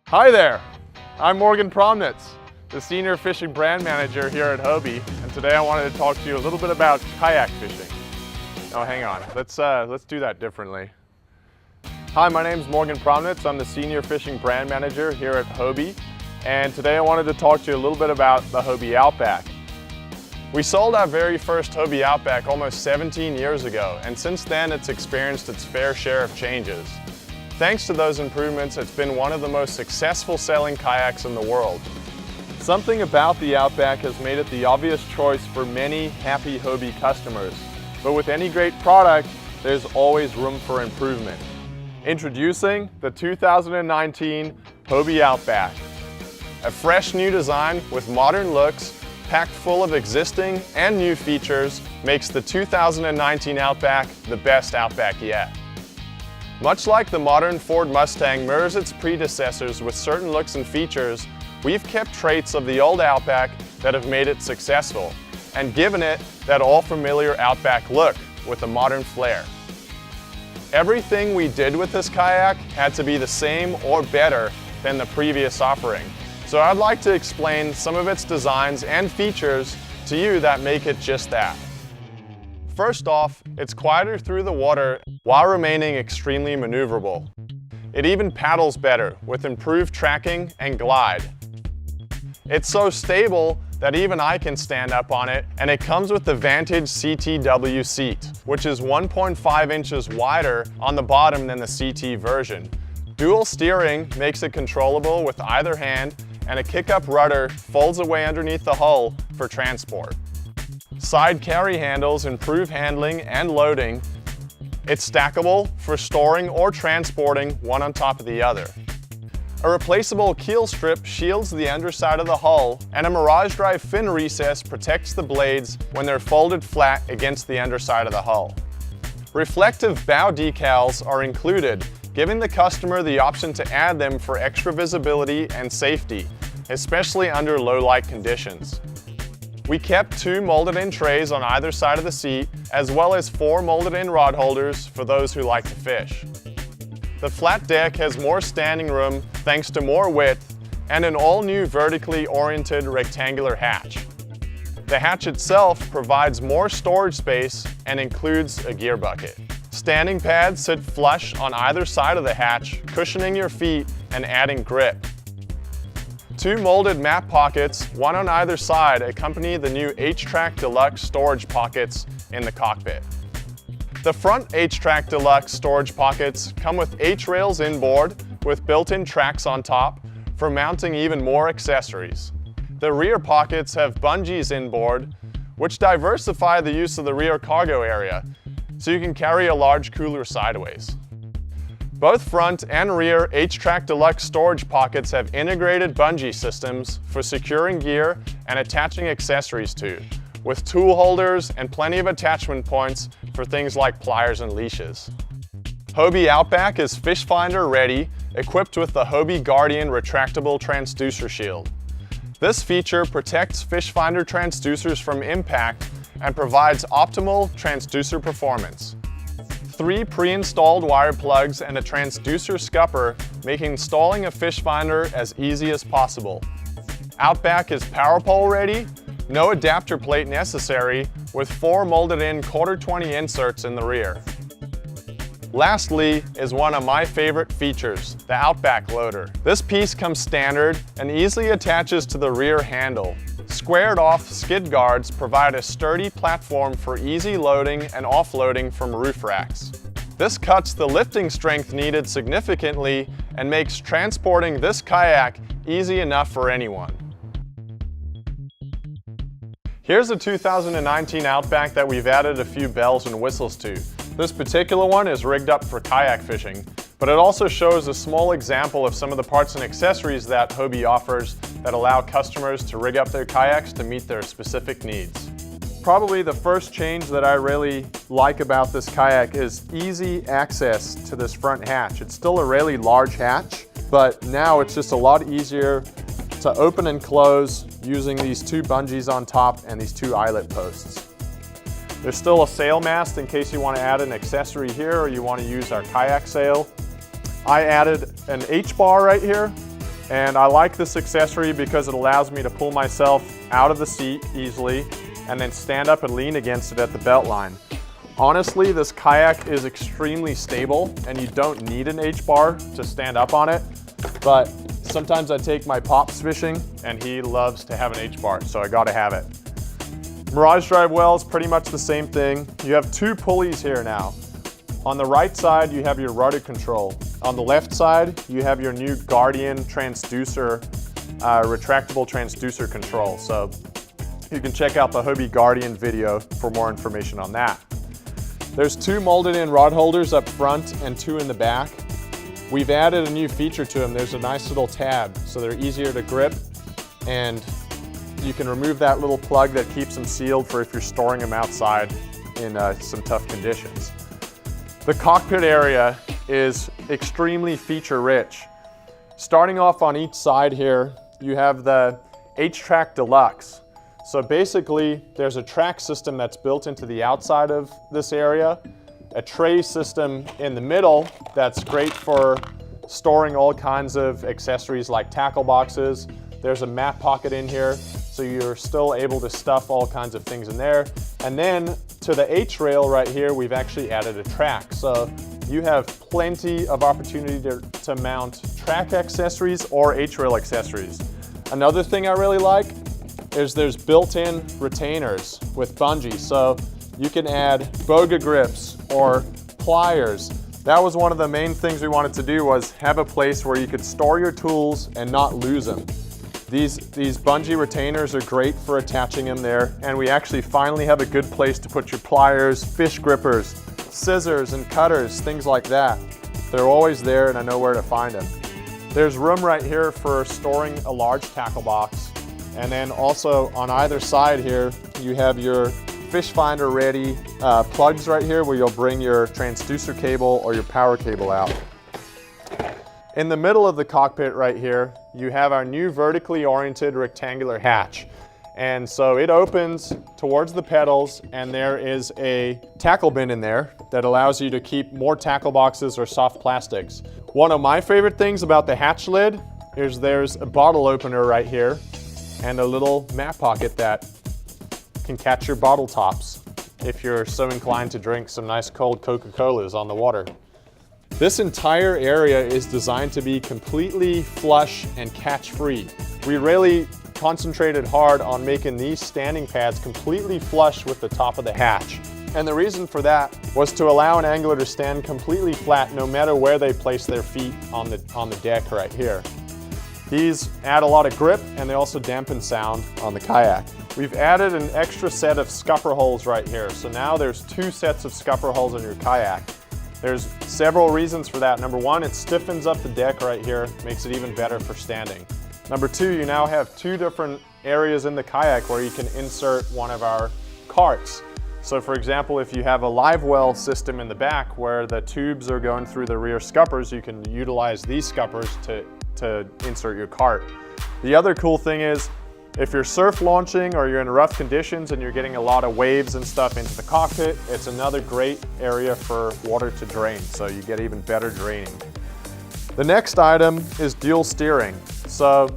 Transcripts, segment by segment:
Hi there, I'm Morgan Promnitz, the Senior Fishing Brand Manager here at Hobie, and today I wanted to talk to you a little bit about kayak fishing. Oh, hang on, let's do that differently. Hi, my name is Morgan Promnitz. I'm the Senior Fishing Brand Manager here at Hobie, and today I wanted to talk to you a little bit about the Hobie Outback. We sold our very first Hobie Outback almost 17 years ago, and since then it's experienced its fair share of changes. Thanks to those improvements, it's been one of the most successful selling kayaks in the world. Something about the Outback has made it the obvious choice for many happy Hobie customers. But with any great product, there's always room for improvement. Introducing the 2019 Hobie Outback. A fresh new design with modern looks, packed full of existing and new features, makes the 2019 Outback the best Outback yet. Much like the modern Ford Mustang mirrors its predecessors with certain looks and features, we've kept traits of the old Outback that have made it successful, and given it that all-familiar Outback look with a modern flair. Everything we did with this kayak had to be the same or better than the previous offering. So I'd like to explain some of its designs and features to you that make it just that. First off, it's quieter through the water while remaining extremely maneuverable. It even paddles better with improved tracking and glide. It's so stable that even I can stand up on it, and it comes with the Vantage CTW seat, which is 1.5 inches wider on the bottom than the CT version. Dual steering makes it controllable with either hand, and a kick-up rudder folds away underneath the hull for transport. Side carry handles improve handling and loading. It's stackable for storing or transporting one on top of the other. A replaceable keel strip shields the underside of the hull, and a Mirage Drive fin recess protects the blades when they're folded flat against the underside of the hull. Reflective bow decals are included, giving the customer the option to add them for extra visibility and safety, especially under low light conditions. We kept 2 molded-in trays on either side of the seat, as well as 4 molded-in rod holders for those who like to fish. The flat deck has more standing room thanks to more width and an all-new vertically oriented rectangular hatch. The hatch itself provides more storage space and includes a gear bucket. Standing pads sit flush on either side of the hatch, cushioning your feet and adding grip. 2 molded map pockets, one on either side, accompany the new H-Track Deluxe storage pockets in the cockpit. The front H-Track Deluxe storage pockets come with H-rails inboard with built-in tracks on top for mounting even more accessories. The rear pockets have bungees inboard, which diversify the use of the rear cargo area, so you can carry a large cooler sideways. Both front and rear H-Track Deluxe storage pockets have integrated bungee systems for securing gear and attaching accessories to, with tool holders and plenty of attachment points for things like pliers and leashes. Hobie Outback is fish finder ready, equipped with the Hobie Guardian retractable transducer shield. This feature protects fish finder transducers from impact and provides optimal transducer performance. 3 pre-installed wire plugs and a transducer scupper make installing a fish finder as easy as possible. Outback is power pole ready, no adapter plate necessary, with 4 molded-in 1/4-20 inserts in the rear. Lastly is one of my favorite features, the Outback loader. This piece comes standard and easily attaches to the rear handle. Squared-off skid guards provide a sturdy platform for easy loading and offloading from roof racks. This cuts the lifting strength needed significantly and makes transporting this kayak easy enough for anyone. Here's a 2019 Outback that we've added a few bells and whistles to. This particular one is rigged up for kayak fishing, but it also shows a small example of some of the parts and accessories that Hobie offers that allow customers to rig up their kayaks to meet their specific needs. Probably the first change that I really like about this kayak is easy access to this front hatch. It's still a really large hatch, but now it's just a lot easier to open and close using these 2 bungees on top and these 2 eyelet posts. There's still a sail mast in case you want to add an accessory here or you want to use our kayak sail. I added an H-bar right here And I like this accessory because it allows me to pull myself out of the seat easily and then stand up and lean against it at the belt line. Honestly, this kayak is extremely stable and you don't need an H-bar to stand up on it, but sometimes I take my Pops fishing and he loves to have an H-bar, so I gotta have it. Mirage drive well is pretty much the same thing. You have two pulleys here now. On the right side, you have your rudder control. On the left side, you have your new Guardian transducer, retractable transducer control. So you can check out the Hobie Guardian video for more information on that. There's two molded in rod holders up front and two in the back. We've added a new feature to them. There's a nice little tab, so they're easier to grip, and you can remove that little plug that keeps them sealed for if you're storing them outside in some tough conditions. The cockpit area is extremely feature rich. Starting off on each side here, you have the H-Track Deluxe. So basically, there's a track system that's built into the outside of this area, a tray system in the middle that's great for storing all kinds of accessories like tackle boxes. There's a map pocket in here, so you're still able to stuff all kinds of things in there. And then to the H-rail right here, we've actually added a track. So you have plenty of opportunity to mount track accessories or H-rail accessories. Another thing I really like is there's built-in retainers with bungee. So you can add boga grips or pliers. That was one of the main things we wanted to do, was have a place where you could store your tools and not lose them. These bungee retainers are great for attaching them there, and we actually finally have a good place to put your pliers, fish grippers, scissors and cutters, things like that. They're always there and I know where to find them. There's room right here for storing a large tackle box, and then also on either side here you have your fish finder ready plugs right here where you'll bring your transducer cable or your power cable out. In the middle of the cockpit right here, you have our new vertically oriented rectangular hatch. And so it opens towards the pedals, and there is a tackle bin in there that allows you to keep more tackle boxes or soft plastics. One of my favorite things about the hatch lid is there's a bottle opener right here and a little map pocket that can catch your bottle tops if you're so inclined to drink some nice cold Coca-Colas on the water. This entire area is designed to be completely flush and catch-free. We really concentrated hard on making these standing pads completely flush with the top of the hatch. And the reason for that was to allow an angler to stand completely flat no matter where they place their feet on the deck right here. These add a lot of grip, and they also dampen sound on the kayak. We've added an extra set of scupper holes right here. So now there's two sets of scupper holes in your kayak. There's several reasons for that. Number one, it stiffens up the deck right here, makes it even better for standing. Number two, you now have two different areas in the kayak where you can insert one of our carts. So for example, if you have a live well system in the back where the tubes are going through the rear scuppers, you can utilize these scuppers to insert your cart. The other cool thing is, if you're surf launching or you're in rough conditions and you're getting a lot of waves and stuff into the cockpit, it's another great area for water to drain, so you get even better draining. The next item is dual steering. So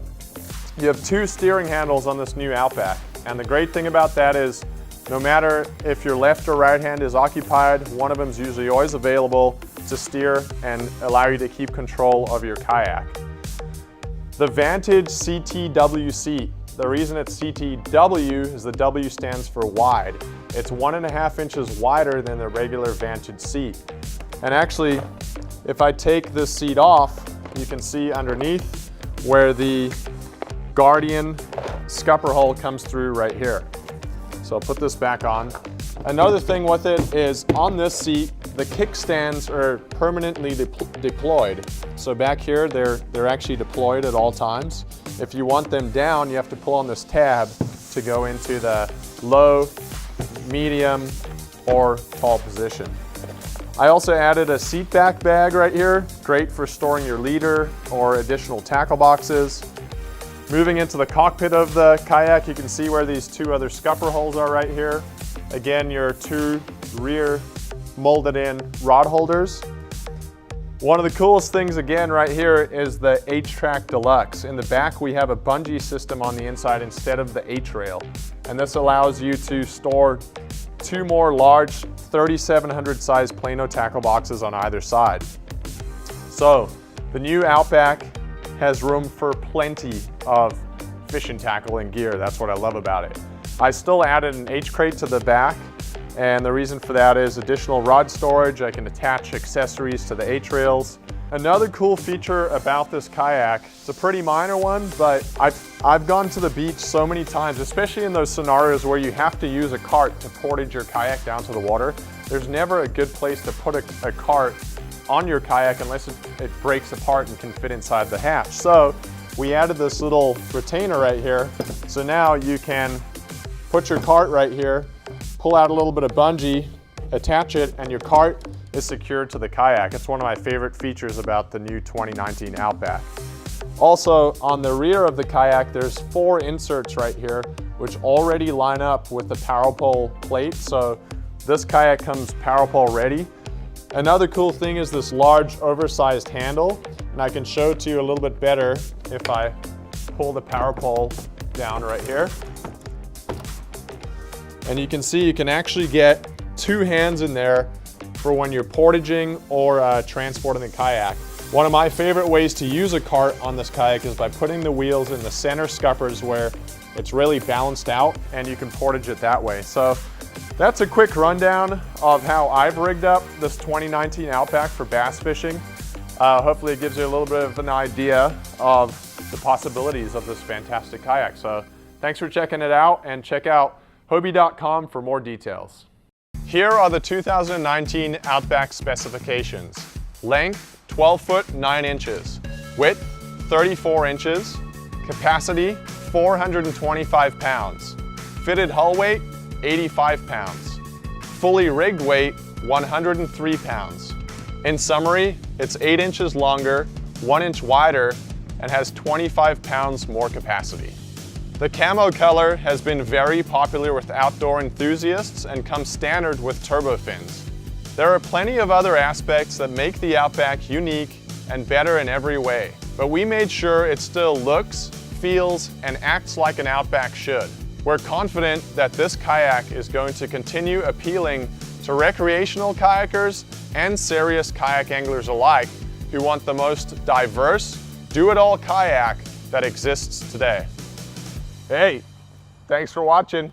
you have two steering handles on this new Outback, and the great thing about that is no matter if your left or right hand is occupied, one of them is usually always available to steer and allow you to keep control of your kayak. The Vantage CTW seat. The reason it's CTW is the W stands for wide. It's 1.5 inches wider than the regular Vantage seat. And actually, if I take this seat off, you can see underneath where the Guardian scupper hole comes through right here. So I'll put this back on. Another thing with it is on this seat, the kickstands are permanently deployed. So back here, they're actually deployed at all times. If you want them down, you have to pull on this tab to go into the low, medium, or tall position. I also added a seat back bag right here, great for storing your leader or additional tackle boxes. Moving into the cockpit of the kayak, you can see where these two other scupper holes are right here. Again, your two rear molded in rod holders. One of the coolest things again right here is the H-Track Deluxe. In the back we have a bungee system on the inside instead of the H-Rail. And this allows you to store 2 more large 3700 size Plano tackle boxes on either side. So the new Outback has room for plenty of fishing tackle and gear. That's what I love about it. I still added an H-Crate to the back, and the reason for that is additional rod storage. I can attach accessories to the H-rails. Another cool feature about this kayak, it's a pretty minor one, but I've gone to the beach so many times, especially in those scenarios where you have to use a cart to portage your kayak down to the water. There's never a good place to put a cart on your kayak unless it breaks apart and can fit inside the hatch. So we added this little retainer right here. So now you can put your cart right here, pull out a little bit of bungee, attach it, and your cart is secured to the kayak. It's one of my favorite features about the new 2019 Outback. Also, on the rear of the kayak, there's 4 inserts right here, which already line up with the power pole plate. So this kayak comes power pole ready. Another cool thing is this large oversized handle, and I can show it to you a little bit better if I pull the power pole down right here. And you can see you can actually get 2 hands in there for when you're portaging or transporting the kayak. One of my favorite ways to use a cart on this kayak is by putting the wheels in the center scuppers where it's really balanced out, and you can portage it that way. So that's a quick rundown of how I've rigged up this 2019 Outback for bass fishing. Hopefully it gives you a little bit of an idea of the possibilities of this fantastic kayak. So thanks for checking it out, and check out Hobie.com for more details. Here are the 2019 Outback specifications. Length, 12 foot 9 inches. Width, 34 inches. Capacity, 425 pounds. Fitted hull weight, 85 pounds. Fully rigged weight, 103 pounds. In summary, it's 8 inches longer, 1 inch wider, and has 25 pounds more capacity. The camo color has been very popular with outdoor enthusiasts and comes standard with turbo fins. There are plenty of other aspects that make the Outback unique and better in every way, but we made sure it still looks, feels, and acts like an Outback should. We're confident that this kayak is going to continue appealing to recreational kayakers and serious kayak anglers alike who want the most diverse, do-it-all kayak that exists today. Hey, thanks for watching.